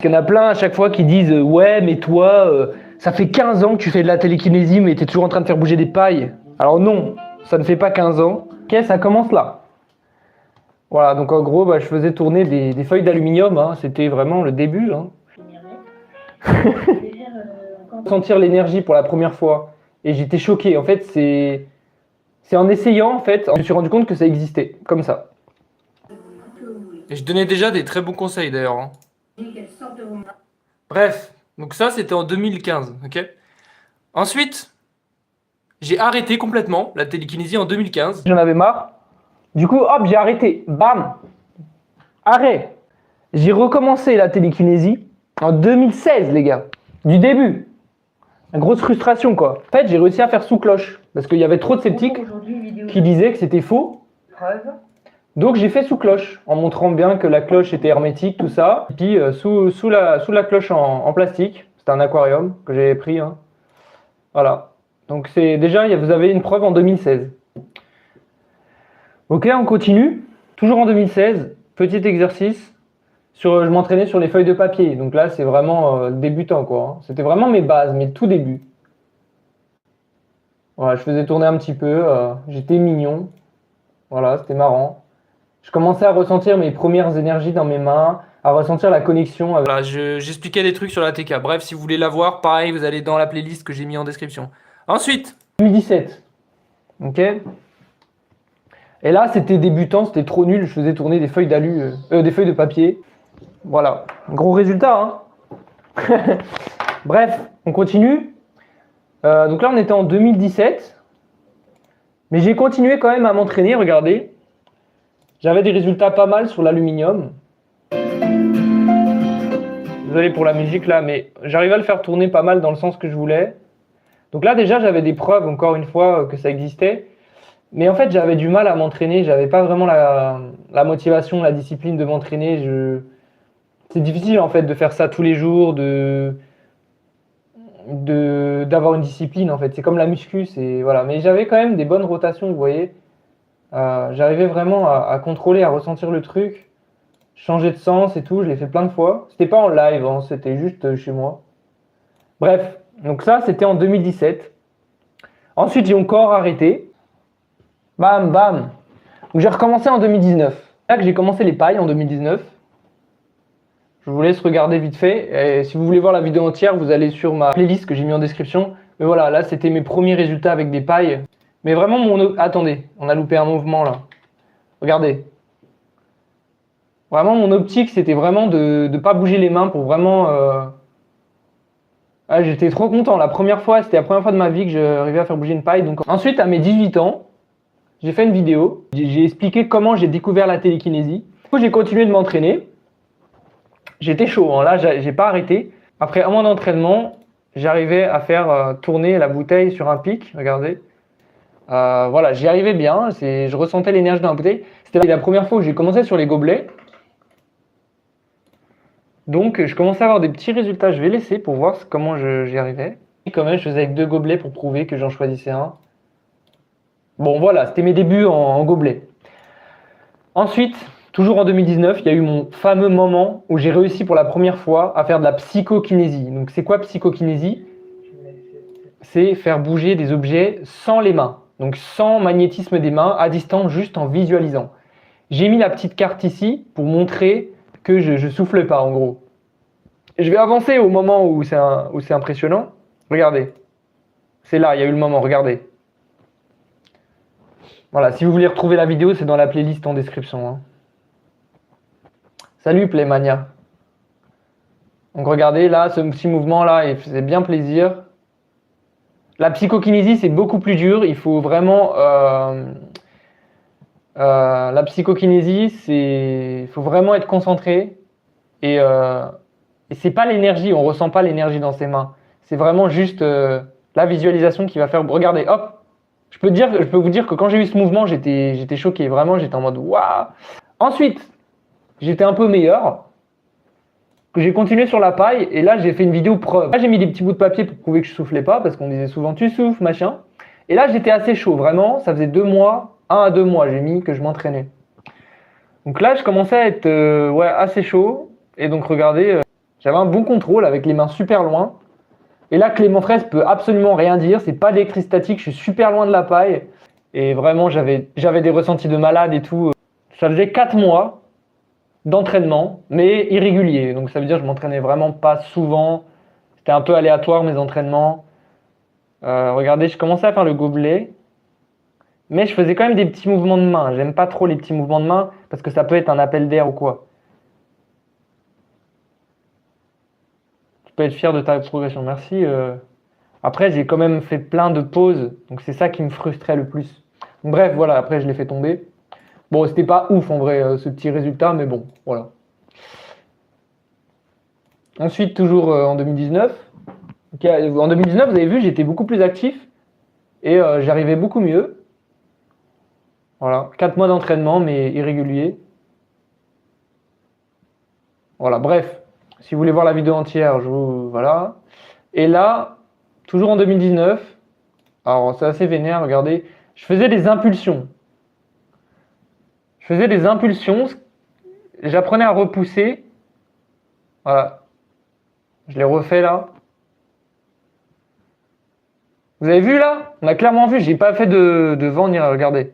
Il y en a plein à chaque fois qui disent ouais, mais toi, ça fait 15 ans que tu fais de la télékinésie, mais tu es toujours en train de faire bouger des pailles. Alors non, ça ne fait pas 15 ans. Ok, ça commence là. Voilà, donc en gros, je faisais tourner des feuilles d'aluminium. Hein. C'était vraiment le début. Hein. Sentir l'énergie pour la première fois. Et j'étais choqué. En fait, c'est en essayant, en fait, je me suis rendu compte que ça existait, comme ça. Et je donnais déjà des très bons conseils d'ailleurs. Hein. Bref, donc ça c'était en 2015, ok? Ensuite, j'ai arrêté complètement la télékinésie en 2015. J'en avais marre. Du coup, hop, j'ai arrêté. Bam! Arrêt! J'ai recommencé la télékinésie en 2016, les gars. Du début. Une grosse frustration, quoi. En fait, j'ai réussi à faire sous cloche. Parce qu'il y avait trop de sceptiques qui disaient que c'était faux. Donc j'ai fait sous cloche, en montrant bien que la cloche était hermétique, tout ça. Et puis sous la cloche en plastique, c'était un aquarium que j'avais pris. Hein. Voilà. Donc c'est déjà, vous avez une preuve en 2016. Ok, on continue. Toujours en 2016, petit exercice. Je m'entraînais sur les feuilles de papier. Donc là, c'est vraiment débutant, quoi. Hein. C'était vraiment mes bases, mes tout débuts. Voilà, je faisais tourner un petit peu. J'étais mignon. Voilà, c'était marrant. Je commençais à ressentir mes premières énergies dans mes mains, à ressentir la connexion. Voilà, j'expliquais des trucs sur la TK. Bref, si vous voulez la voir, pareil, vous allez dans la playlist que j'ai mis en description. Ensuite, 2017. Ok. Et là, c'était débutant, c'était trop nul. Je faisais tourner des feuilles des feuilles de papier. Voilà, gros résultat. Hein. Bref, on continue. Donc là, on était en 2017. Mais j'ai continué quand même à m'entraîner, regardez. J'avais des résultats pas mal sur l'aluminium. Désolé pour la musique là, mais j'arrivais à le faire tourner pas mal dans le sens que je voulais. Donc là déjà j'avais des preuves encore une fois que ça existait. Mais en fait j'avais du mal à m'entraîner, j'avais pas vraiment la motivation, la discipline de m'entraîner. C'est difficile en fait de faire ça tous les jours, d'avoir une discipline en fait. C'est comme la muscu, voilà. Mais j'avais quand même des bonnes rotations, vous voyez. J'arrivais vraiment à contrôler, à ressentir le truc, changer de sens et tout, je l'ai fait plein de fois. C'était pas en live, hein, c'était juste chez moi. Bref, donc ça c'était en 2017. Ensuite j'ai encore arrêté. Bam, bam. Donc j'ai recommencé en 2019. Là que j'ai commencé les pailles en 2019. Je vous laisse regarder vite fait. Et si vous voulez voir la vidéo entière, vous allez sur ma playlist que j'ai mis en description. Mais voilà, là c'était mes premiers résultats avec des pailles. Mais vraiment Attendez, on a loupé un mouvement là. Regardez. Vraiment mon optique c'était vraiment de ne pas bouger les mains pour vraiment... Ah, j'étais trop content. C'était la première fois de ma vie que j'arrivais à faire bouger une paille. Donc ensuite, à mes 18 ans, j'ai fait une vidéo. J'ai expliqué comment j'ai découvert la télékinésie. Du coup, j'ai continué de m'entraîner. J'étais chaud. Hein. Là, j'ai pas arrêté. Après un mois d'entraînement, j'arrivais à faire tourner la bouteille sur un pic. Regardez. Voilà, j'y arrivais bien. Je ressentais l'énergie dans la bouteille. C'était la première fois où j'ai commencé sur les gobelets. Donc, je commençais à avoir des petits résultats. Je vais laisser pour voir comment j'y arrivais. Et quand même, je faisais avec 2 gobelets pour prouver que j'en choisissais un. Bon, voilà, c'était mes débuts en gobelet. Ensuite, toujours en 2019, il y a eu mon fameux moment où j'ai réussi pour la première fois à faire de la psychokinésie. Donc, c'est quoi psychokinésie? C'est faire bouger des objets sans les mains. Donc, sans magnétisme des mains, à distance, juste en visualisant. J'ai mis la petite carte ici pour montrer que je souffle pas en gros. Je vais avancer au moment où c'est impressionnant. Regardez. C'est là, il y a eu le moment, regardez. Voilà, si vous voulez retrouver la vidéo, c'est dans la playlist en description. Hein. Salut Playmania. Donc regardez, là, ce petit mouvement là, il faisait bien plaisir. La psychokinésie, c'est beaucoup plus dur. Il faut vraiment... la psychokinésie, il faut vraiment être concentré. Et c'est pas l'énergie, on ressent pas l'énergie dans ses mains. C'est vraiment juste la visualisation qui va faire... Regardez, hop. Je peux vous dire que quand j'ai eu ce mouvement, j'étais choqué. Vraiment, j'étais en mode waouh. Ensuite, j'étais un peu meilleur. J'ai continué sur la paille et là, j'ai fait une vidéo preuve. Là, j'ai mis des petits bouts de papier pour prouver que je soufflais pas parce qu'on disait souvent tu souffles, machin. Et là, j'étais assez chaud. Vraiment, ça faisait 2 mois, 1 à 2 mois, j'ai mis que je m'entraînais. Donc là, je commençais à être assez chaud. Et donc, regardez, J'avais un bon contrôle avec les mains super loin. Et là, Clément Fraisse peut absolument rien dire. C'est pas d'électristatique, je suis super loin de la paille. Et vraiment, j'avais des ressentis de malade et tout. Ça faisait 4 mois d'entraînement, mais irrégulier. Donc ça veut dire que je m'entraînais vraiment pas souvent. C'était un peu aléatoire mes entraînements. Regardez, je commençais à faire le gobelet. Mais je faisais quand même des petits mouvements de main. J'aime pas trop les petits mouvements de main parce que ça peut être un appel d'air ou quoi. Tu peux être fier de ta progression. Merci. Après, j'ai quand même fait plein de pauses. Donc c'est ça qui me frustrait le plus. Donc, bref, voilà, après je l'ai fait tomber. Bon, c'était pas ouf en vrai ce petit résultat, mais bon, voilà. Ensuite, toujours en 2019. En 2019, vous avez vu, j'étais beaucoup plus actif et j'arrivais beaucoup mieux. Voilà, 4 mois d'entraînement, mais irrégulier. Voilà, bref, si vous voulez voir la vidéo entière, je vous. Voilà. Et là, toujours en 2019, alors c'est assez vénère, regardez, je faisais des impulsions. Je faisais des impulsions, j'apprenais à repousser. Voilà, je l'ai refait là. Vous avez vu là? On a clairement vu, j'ai pas fait de vent ni regardez.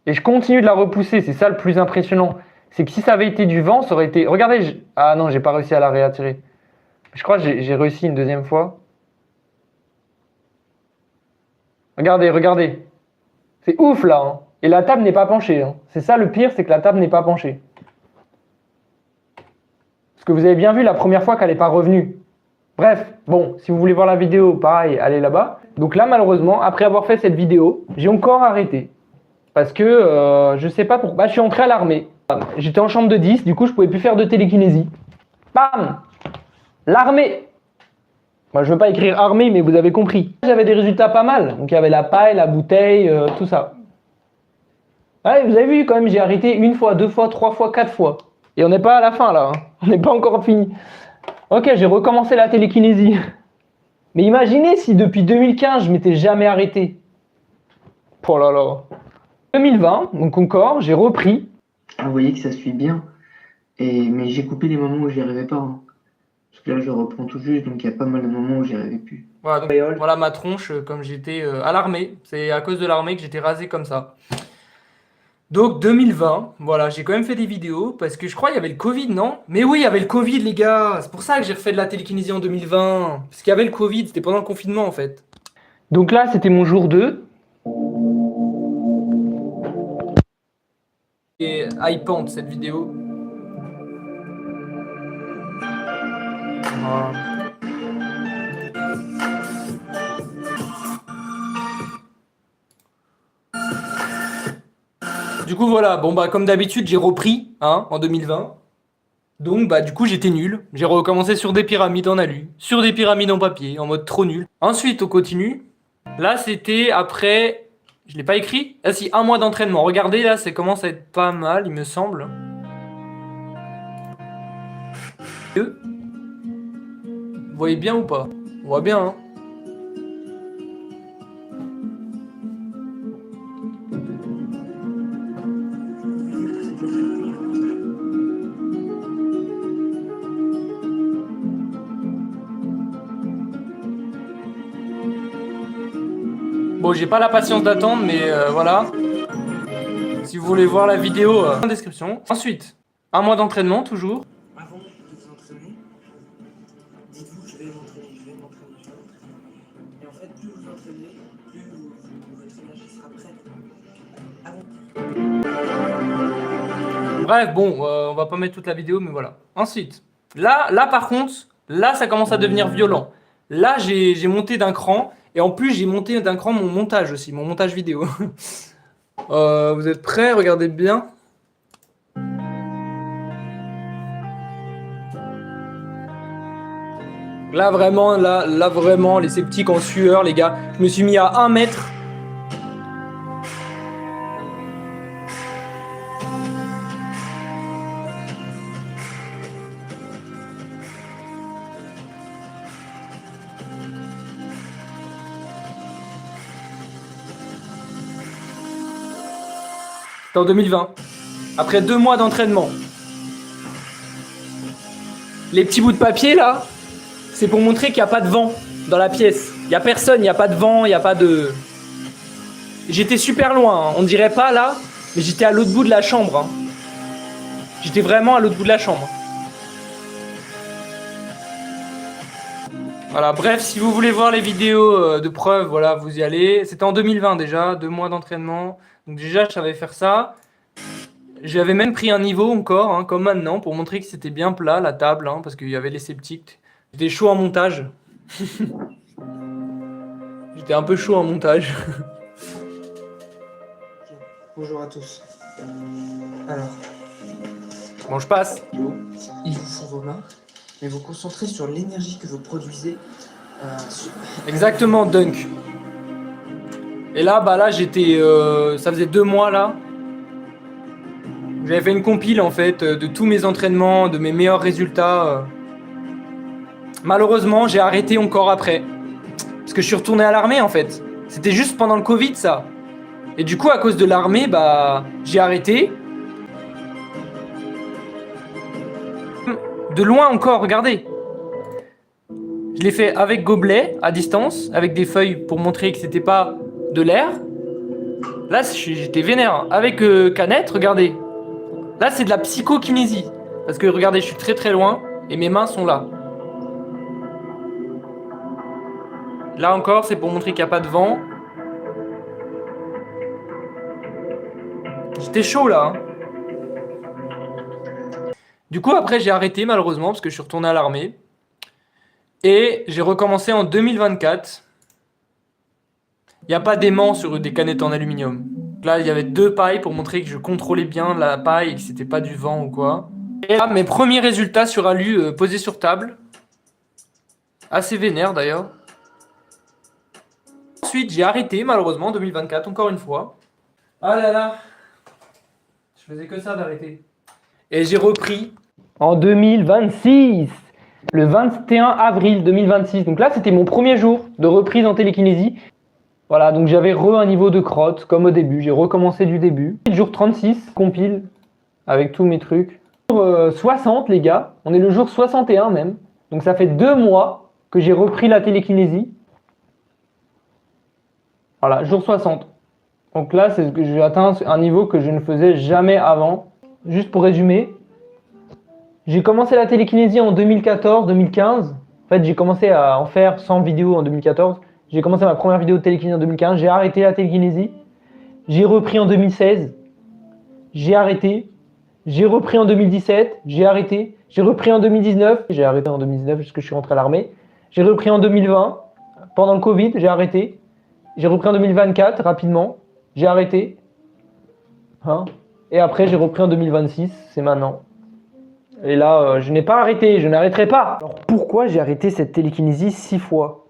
Et je continue de la repousser, c'est ça le plus impressionnant. C'est que si ça avait été du vent, ça aurait été. Regardez, ah non, j'ai pas réussi à la réattirer. Je crois que j'ai réussi une deuxième fois. Regardez, regardez. C'est ouf là, hein. Et la table n'est pas penchée, hein. C'est ça le pire, c'est que la table n'est pas penchée. Parce que vous avez bien vu la première fois qu'elle n'est pas revenue. Bref, bon, si vous voulez voir la vidéo, pareil, allez là-bas. Donc là, malheureusement, après avoir fait cette vidéo, j'ai encore arrêté. Parce que je sais pas pourquoi. Bah, je suis entré à l'armée. J'étais en chambre de 10, du coup, je pouvais plus faire de télékinésie. Bam! L'armée! Moi, je veux pas écrire armée, mais vous avez compris. J'avais des résultats pas mal. Donc il y avait la paille, la bouteille, tout ça. Ouais, vous avez vu quand même, j'ai arrêté une fois, deux fois, trois fois, quatre fois. Et on n'est pas à la fin là, hein. On n'est pas encore fini. Ok, j'ai recommencé la télékinésie. Mais imaginez si depuis 2015 je m'étais jamais arrêté. Oh là là. 2020, donc encore, j'ai repris. Vous voyez que ça suit bien. Mais j'ai coupé les moments où j'y arrivais pas, hein. Parce que là, je reprends tout juste, donc il y a pas mal de moments où j'y arrivais plus. Voilà, donc, voilà ma tronche comme j'étais à l'armée. C'est à cause de l'armée que j'étais rasé comme ça. Donc 2020, voilà, j'ai quand même fait des vidéos parce que je crois qu'il y avait le Covid, non? Mais oui, il y avait le Covid, les gars. C'est pour ça que j'ai refait de la télékinésie en 2020. Parce qu'il y avait le Covid, c'était pendant le confinement en fait. Donc là, c'était mon jour 2. Et hypante cette vidéo. Voilà. Du coup, voilà, bon bah comme d'habitude, j'ai repris hein, en 2020. Donc bah du coup, j'étais nul. J'ai recommencé sur des pyramides en alu, sur des pyramides en papier, en mode trop nul. Ensuite, on continue. Là, c'était après, je l'ai pas écrit. Ah si, un mois d'entraînement. Regardez, là, ça commence à être pas mal, il me semble. Vous voyez bien ou pas? On voit bien, hein. Bon, j'ai pas la patience d'attendre, mais voilà. Si vous voulez voir la vidéo, en description. Ensuite, un mois d'entraînement, toujours. Avant de vous entraîner, dites-vous, je vais m'entraîner, je vais m'entraîner, je vais m'entraîner. Et en fait, plus vous entraînez, plus votre énergie sera prête. Bref, bon, on va pas mettre toute la vidéo, mais voilà. Ensuite, là par contre, là ça commence à devenir violent. Là j'ai monté d'un cran, et en plus j'ai monté d'un cran mon montage aussi, mon montage vidéo. Vous êtes prêts? Regardez bien. Là vraiment, là vraiment, les sceptiques en sueur, les gars. Je me suis mis à 1 mètre. C'était en 2020. Après 2 mois d'entraînement. les petits bouts de papier là, c'est pour montrer qu'il n'y a pas de vent dans la pièce. Il n'y a personne, il n'y a pas de vent, il n'y a pas de... J'étais super loin, hein. On dirait pas là, mais j'étais à l'autre bout de la chambre. Hein. J'étais vraiment à l'autre bout de la chambre. Voilà, bref, si vous voulez voir les vidéos de preuve, voilà, vous y allez. C'était en 2020 déjà, 2 mois d'entraînement. Donc déjà, je savais faire ça. J'avais même pris un niveau encore, hein, comme maintenant, pour montrer que c'était bien plat, la table, hein, parce qu'il y avait les sceptiques. J'étais chaud en montage. J'étais un peu chaud en montage. Bonjour à tous. Alors, Bon, je passe. il vous faut vos mains, mais vous concentrez sur l'énergie que vous produisez. Exactement, Dunk. Et là, bah là, j'étais... ça faisait 2 mois, là. J'avais fait une compile, en fait, de tous mes entraînements, de mes meilleurs résultats. Malheureusement, j'ai arrêté encore après. Parce que je suis retourné à l'armée, en fait. C'était juste pendant le Covid, ça. Et du coup, à cause de l'armée, bah, j'ai arrêté. De loin encore, regardez. Je l'ai fait avec gobelet, à distance, avec des feuilles pour montrer que c'était pas de l'air. Là, j'étais vénère. Avec canette, regardez. Là, c'est de la psychokinésie. Parce que regardez, je suis très très loin et mes mains sont là. Là encore, c'est pour montrer qu'il n'y a pas de vent. J'étais chaud là. Hein. Du coup, après, j'ai arrêté malheureusement parce que je suis retourné à l'armée. Et j'ai recommencé en 2024. Il n'y a pas d'aimant sur des canettes en aluminium. Là, il y avait 2 pailles pour montrer que je contrôlais bien la paille et que c'était pas du vent ou quoi. Et là, mes premiers résultats sur alu posés sur table. Assez vénère d'ailleurs. Ensuite, j'ai arrêté malheureusement en 2024, encore une fois. Ah là là. Je faisais que ça d'arrêter. Et j'ai repris En 2026, le 21 avril 2026. Donc là, c'était mon premier jour de reprise en télékinésie. Voilà, donc j'avais un niveau de crotte, comme au début. J'ai recommencé du début. Jour 36, compile, avec tous mes trucs. Jour 60, les gars. On est le jour 61 même. Donc ça fait 2 mois que j'ai repris la télékinésie. Voilà, jour 60. Donc là, c'est que j'ai atteint un niveau que je ne faisais jamais avant. Juste pour résumer, j'ai commencé la télékinésie en 2014-2015. En fait, j'ai commencé à en faire 100 vidéos en 2014. J'ai commencé ma première vidéo de télékinésie en 2015. J'ai arrêté la télékinésie. J'ai repris en 2016. J'ai arrêté. J'ai repris en 2017. J'ai arrêté. J'ai repris en 2019. J'ai arrêté en 2019 parce que je suis rentré à l'armée. J'ai repris en 2020. Pendant le Covid, j'ai arrêté. J'ai repris en 2024 rapidement. J'ai arrêté. Hein? Et après, j'ai repris en 2026. C'est maintenant. Et là, je n'ai pas arrêté. Je n'arrêterai pas. Alors pourquoi j'ai arrêté cette télékinésie 6 fois?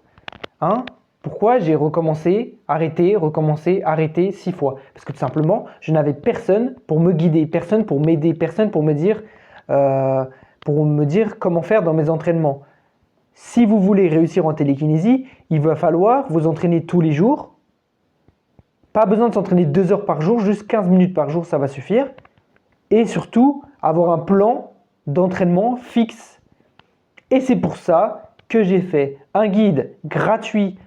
Hein? Pourquoi j'ai recommencé, arrêté 6 fois? Parce que tout simplement, je n'avais personne pour me guider, personne pour m'aider, personne pour me dire comment faire dans mes entraînements. Si vous voulez réussir en télékinésie, il va falloir vous entraîner tous les jours. Pas besoin de s'entraîner 2 heures par jour, juste 15 minutes par jour, ça va suffire. Et surtout, avoir un plan d'entraînement fixe. Et c'est pour ça que j'ai fait un guide gratuit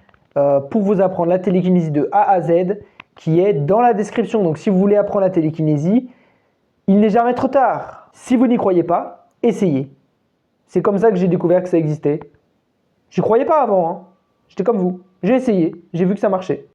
pour vous apprendre la télékinésie de A à Z qui est dans la description. Donc si vous voulez apprendre la télékinésie, il n'est jamais trop tard. Si vous n'y croyez pas, essayez. C'est comme ça que j'ai découvert que ça existait. Je n'y croyais pas avant, hein. J'étais comme vous. J'ai essayé, j'ai vu que ça marchait.